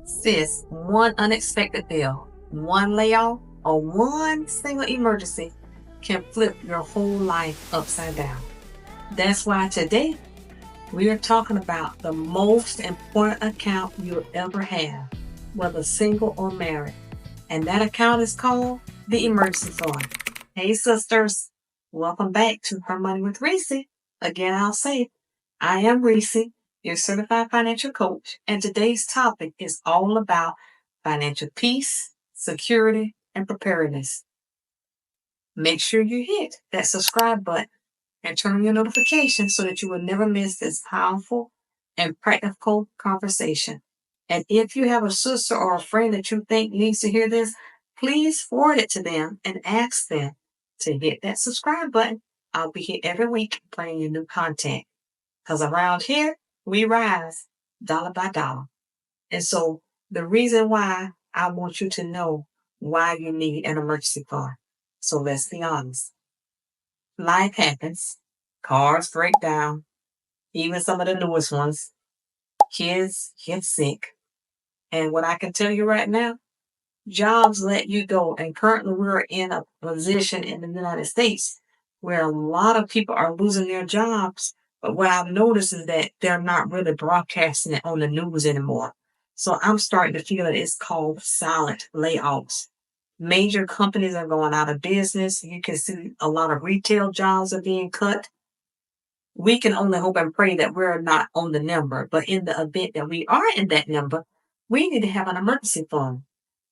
Sis, one unexpected bill, one layoff, or one single emergency can flip your whole life upside down. That's why today we are talking about the most important account you'll ever have, whether single or married. And that account is called the emergency fund. Hey, sisters, welcome back to Her Money with Reese. Again, I'll say, I am Reese, your certified financial coach, and today's topic is all about financial peace, security, and preparedness. Make sure you hit that subscribe button and turn on your notifications so that you will never miss this powerful and practical conversation. And if you have a sister or a friend that you think needs to hear this, please forward it to them and ask them to hit that subscribe button. I'll be here every week bringing you new content. Because around here, we rise dollar by dollar. And so the reason why I want you to know why you need an emergency fund. So let's be honest. Life happens. Cars break down. Even some of the newest ones. Kids get sick. And what I can tell you right now, jobs let you go. And currently we're in a position in the United States where a lot of people are losing their jobs. But what I've noticed is that they're not really broadcasting it on the news anymore. So I'm starting to feel that it's called silent layoffs. Major companies are going out of business. You can see a lot of retail jobs are being cut. We can only hope and pray that we're not on the number. But in the event that we are in that number, we need to have an emergency fund.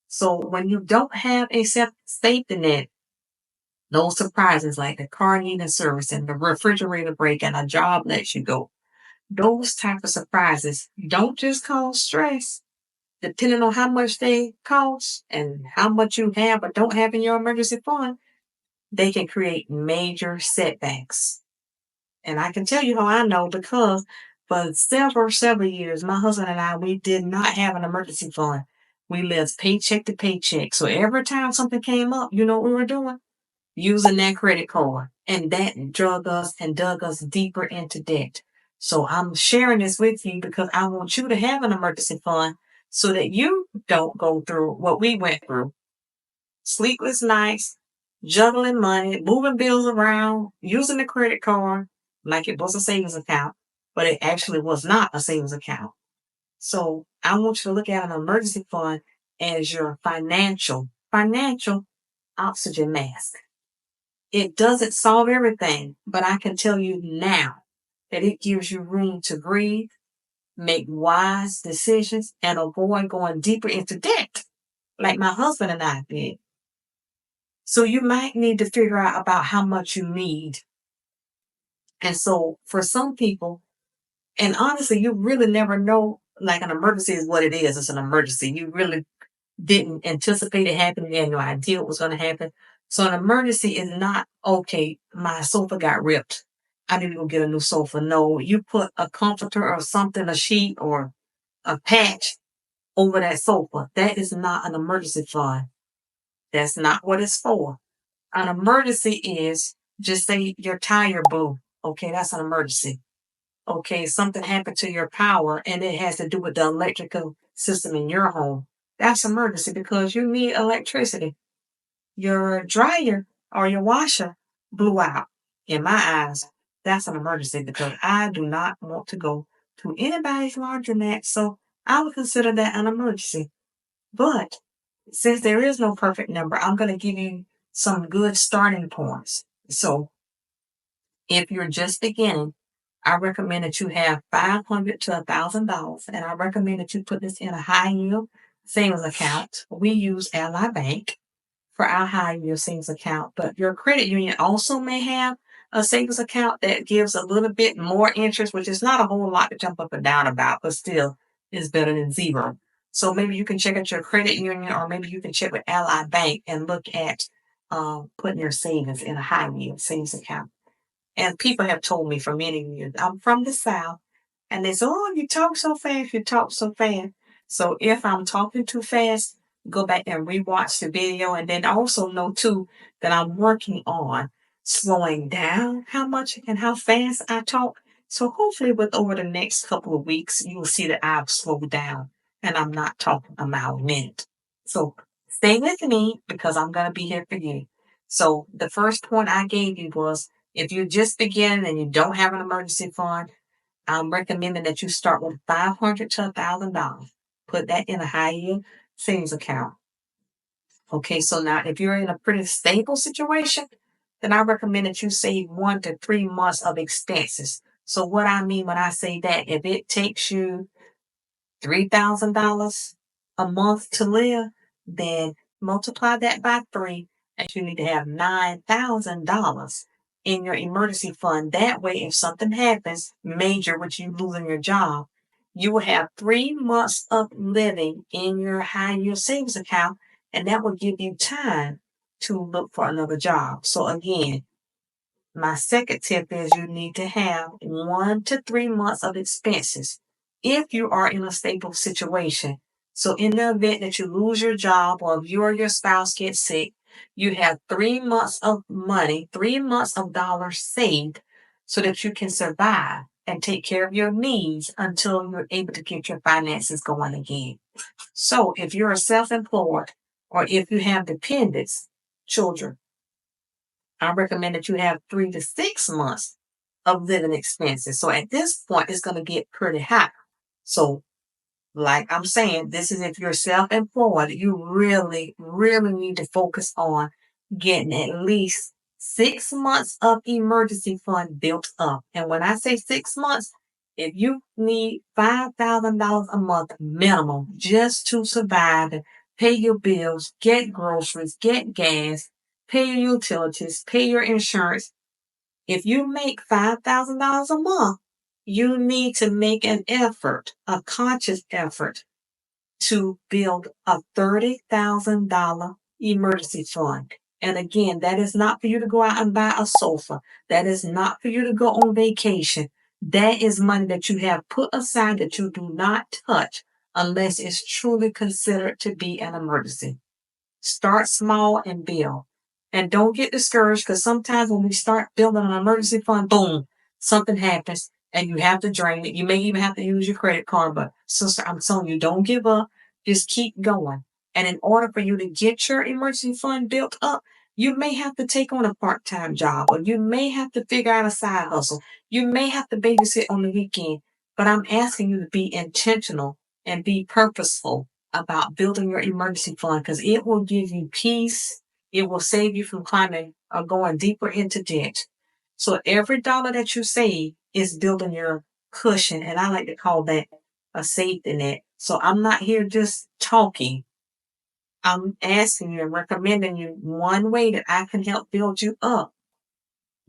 So when you don't have a safety net, those surprises like the car needing service and the refrigerator break and a job lets you go, those type of surprises don't just cause stress. Depending on how much they cost and how much you have or don't have in your emergency fund, they can create major setbacks. And I can tell you how I know because for several years, my husband and I, we did not have an emergency fund. We lived paycheck to paycheck. So every time something came up, you know what we were doing? Using that credit card. And that drug us and dug us deeper into debt. So I'm sharing this with you because I want you to have an emergency fund so that you don't go through what we went through. Sleepless nights, juggling money, moving bills around, using the credit card like it was a savings account, but it actually was not a savings account. So I want you to look at an emergency fund as your financial oxygen mask. It doesn't solve everything, but I can tell you now that it gives you room to breathe, make wise decisions, and avoid going deeper into debt, like my husband and I did. So you might need to figure out about how much you need. And so for some people, and honestly, you really never know, like an emergency is what it is. It's an emergency. You really didn't anticipate it happening. You had no idea what was going to happen. So an emergency is not, okay, my sofa got ripped. I need to go get a new sofa. No, you put a comforter or something, a sheet or a patch over that sofa. That is not an emergency fund. That's not what it's for. An emergency is just say your tire blew. Okay, that's an emergency. Okay, something happened to your power and it has to do with the electrical system in your home. That's emergency because you need electricity. Your dryer or your washer blew out. In my eyes, that's an emergency because I do not want to go to anybody's laundromat. So I would consider that an emergency. But since there is no perfect number, I'm going to give you some good starting points. So if you're just beginning, I recommend that you have $500 to $1,000, and I recommend that you put this in a high yield savings account. We use Ally Bank for our high yield savings account, but your credit union also may have a savings account that gives a little bit more interest, which is not a whole lot to jump up and down about, but still is better than zero. So maybe you can check out your credit union, or maybe you can check with Ally Bank and look at putting your savings in a high yield savings account. And people have told me for many years, I'm from the South, and they say, oh, you talk so fast, you talk so fast. So if I'm talking too fast, go back and rewatch the video. And then also know too that I'm working on slowing down how much and how fast I talk. So hopefully with over the next couple of weeks, you will see that I've slowed down And I'm not talking about a minute. So stay with me because I'm going to be here for you. So the first point I gave you was if you're just beginning and you don't have an emergency fund, I'm recommending that you start with $500 to $1,000. Put that in a high yield savings account. Okay, so now if you're in a pretty stable situation, then I recommend that you save 1 to 3 months of expenses. So what I mean when I say that, if it takes you $3,000 a month to live, then multiply that by three, and you need to have $9,000 in your emergency fund. That way, if something happens major, which you losing your job, you will have 3 months of living in your high yield savings account, and that will give you time to look for another job. So again, my second tip is you need to have 1 to 3 months of expenses if you are in a stable situation. So in the event that you lose your job or if you or your spouse get sick, you have 3 months of money, 3 months of dollars saved so that you can survive and take care of your needs until you're able to get your finances going again. So if you're self-employed or if you have dependents, children, I recommend that you have 3 to 6 months of living expenses. So at this point, it's going to get pretty high. So, like I'm saying, this is if you're self employed, you really, really need to focus on getting at least 6 months of emergency fund built up. And when I say 6 months, if you need $5,000 a month minimum just to survive and pay your bills, get groceries, get gas, pay your utilities, pay your insurance, if you make $5,000 a month, you need to make an effort, a conscious effort to build a $30,000 emergency fund. And again, that is not for you to go out and buy a sofa. That is not for you to go on vacation. That is money that you have put aside that you do not touch unless it's truly considered to be an emergency. Start small and build. And don't get discouraged because sometimes when we start building an emergency fund, boom, something happens and you have to drain it. You may even have to use your credit card, but sister, I'm telling you, don't give up. Just keep going. And in order for you to get your emergency fund built up, you may have to take on a part-time job or you may have to figure out a side hustle. You may have to babysit on the weekend, but I'm asking you to be intentional and be purposeful about building your emergency fund because it will give you peace. It will save you from climbing or going deeper into debt. So every dollar that you save is building your cushion. And I like to call that a safety net. So I'm not here just talking. I'm asking you and recommending you one way that I can help build you up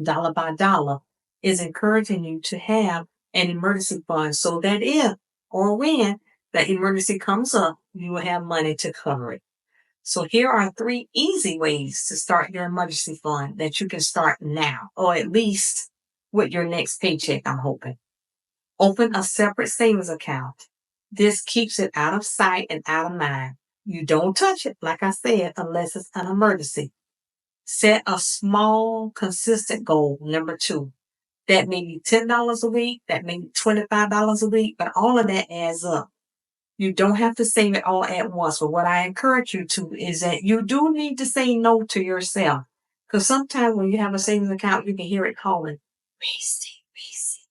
dollar by dollar is encouraging you to have an emergency fund so that if or when that emergency comes up, you will have money to cover it. So here are 3 easy ways to start your emergency fund that you can start now, or at least with your next paycheck, I'm hoping. Open a separate savings account. This keeps it out of sight and out of mind. You don't touch it, like I said, unless it's an emergency. Set a small, consistent goal. Number 2, that may be $10 a week, that may be $25 a week, but all of that adds up. You don't have to save it all at once. But what I encourage you to is that you do need to say no to yourself. Because sometimes when you have a savings account, you can hear it calling, Reese, Reese.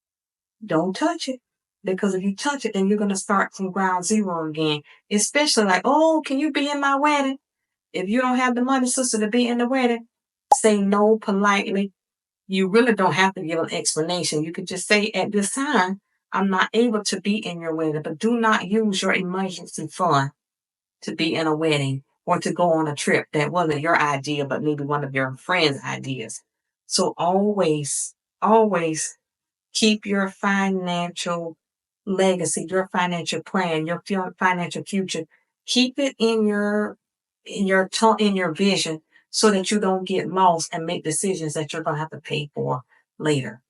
Don't touch it. Because if you touch it, then you're going to start from ground zero again. Especially like, oh, can you be in my wedding? If you don't have the money, sister, to be in the wedding, say no politely. You really don't have to give an explanation. You could just say, at this time, I'm not able to be in your wedding, but do not use your emergency fund to be in a wedding or to go on a trip that wasn't your idea, but maybe one of your friends' ideas. So always, always keep your financial legacy, your financial plan, your financial future. Keep it in your vision so that you don't get lost and make decisions that you're going to have to pay for later.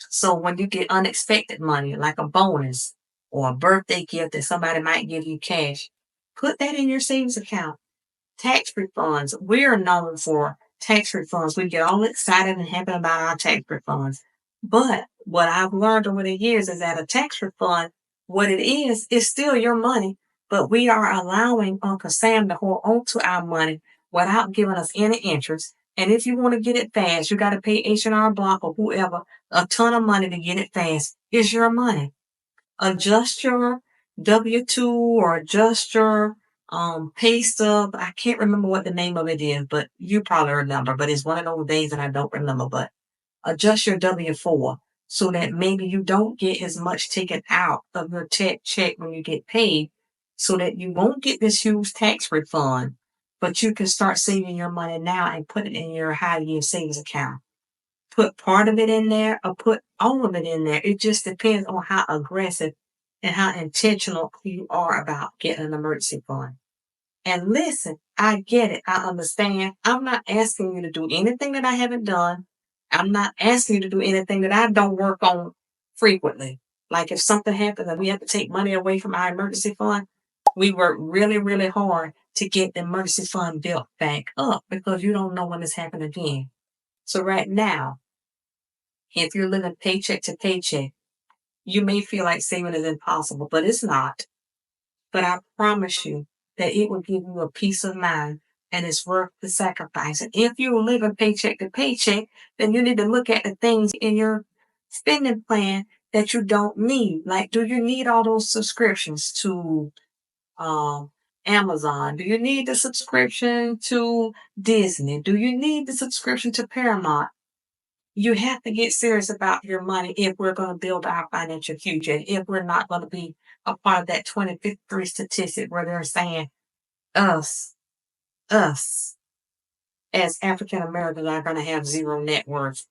So when you get unexpected money, like a bonus or a birthday gift that somebody might give you cash, put that in your savings account. Tax refunds. We're known for tax refunds. We get all excited and happy about our tax refunds. But what I've learned over the years is that a tax refund what it is, it's still your money, but we are allowing Uncle Sam to hold on to our money without giving us any interest. And if you want to get it fast, you got to pay H&R Block or whoever a ton of money to get it fast. It's your money. Adjust your W-2 or adjust your pay stub. I can't remember what the name of it is, but you probably remember. But it's one of those days that I don't remember. But adjust your W-4 so that maybe you don't get as much taken out of your check when you get paid, so that you won't get this huge tax refund, but you can start saving your money now and put it in your high yield savings account. Put part of it in there or put all of it in there. It just depends on how aggressive and how intentional you are about getting an emergency fund. And listen, I get it. I understand. I'm not asking you to do anything that I haven't done. I'm not asking you to do anything that I don't work on frequently. Like if something happens and we have to take money away from our emergency fund, we work really, really hard to get the emergency fund built back up because you don't know when it's happening again. So right now, if you're living paycheck to paycheck, you may feel like saving is impossible, but it's not. But I promise you that it will give you a peace of mind and it's worth the sacrifice. And if you're living paycheck to paycheck, then you need to look at the things in your spending plan that you don't need. Like, do you need all those subscriptions to Amazon? Do you need the subscription to Disney? Do you need the subscription to Paramount? You have to get serious about your money if we're going to build our financial future. And if we're not going to be a part of that 2053 statistic where they're saying us, us as African Americans are going to have zero net worth.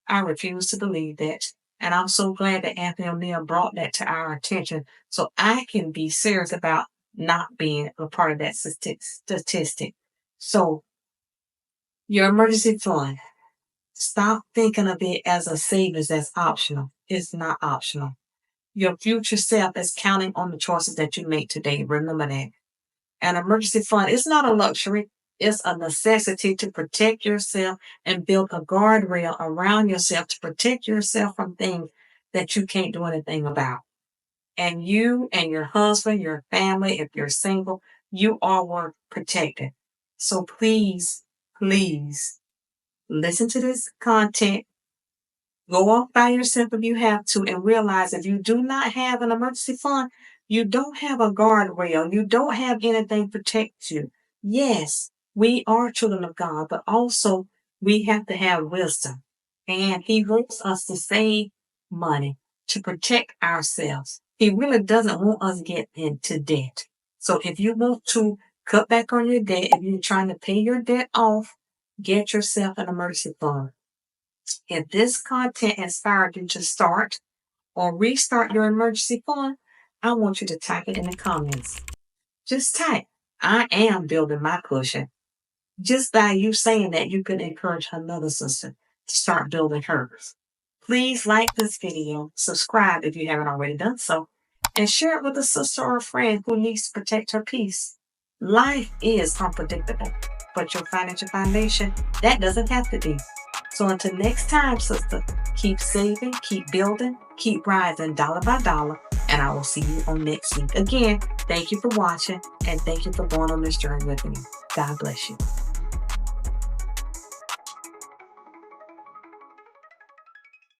I refuse to believe that. And I'm so glad that Anthony O'Neill brought that to our attention so I can be serious about not being a part of that statistic. So your emergency fund, stop thinking of it as a savings that's optional. It's not optional. Your future self is counting on the choices that you make today. Remember that. An emergency fund is not a luxury. It's a necessity to protect yourself and build a guardrail around yourself to protect yourself from things that you can't do anything about. And you and your husband, your family, if you're single, you are worth protecting. So please, please listen to this content. Go off by yourself if you have to and realize if you do not have an emergency fund, you don't have a guardrail. You don't have anything to protect you. Yes, we are children of God, but also we have to have wisdom. And He wants us to save money to protect ourselves. He really doesn't want us to get into debt. So if you want to cut back on your debt, if you're trying to pay your debt off, get yourself an emergency fund. If this content inspired you to start or restart your emergency fund, I want you to type it in the comments. Just type, I am building my cushion. Just by you saying that, you could encourage another sister to start building hers. Please like this video, subscribe if you haven't already done so, and share it with a sister or a friend who needs to protect her peace. Life is unpredictable, but your financial foundation, that doesn't have to be. So until next time, sister, keep saving, keep building, keep rising dollar by dollar, and I will see you on next week. Again, thank you for watching, and thank you for going on this journey with me. God bless you.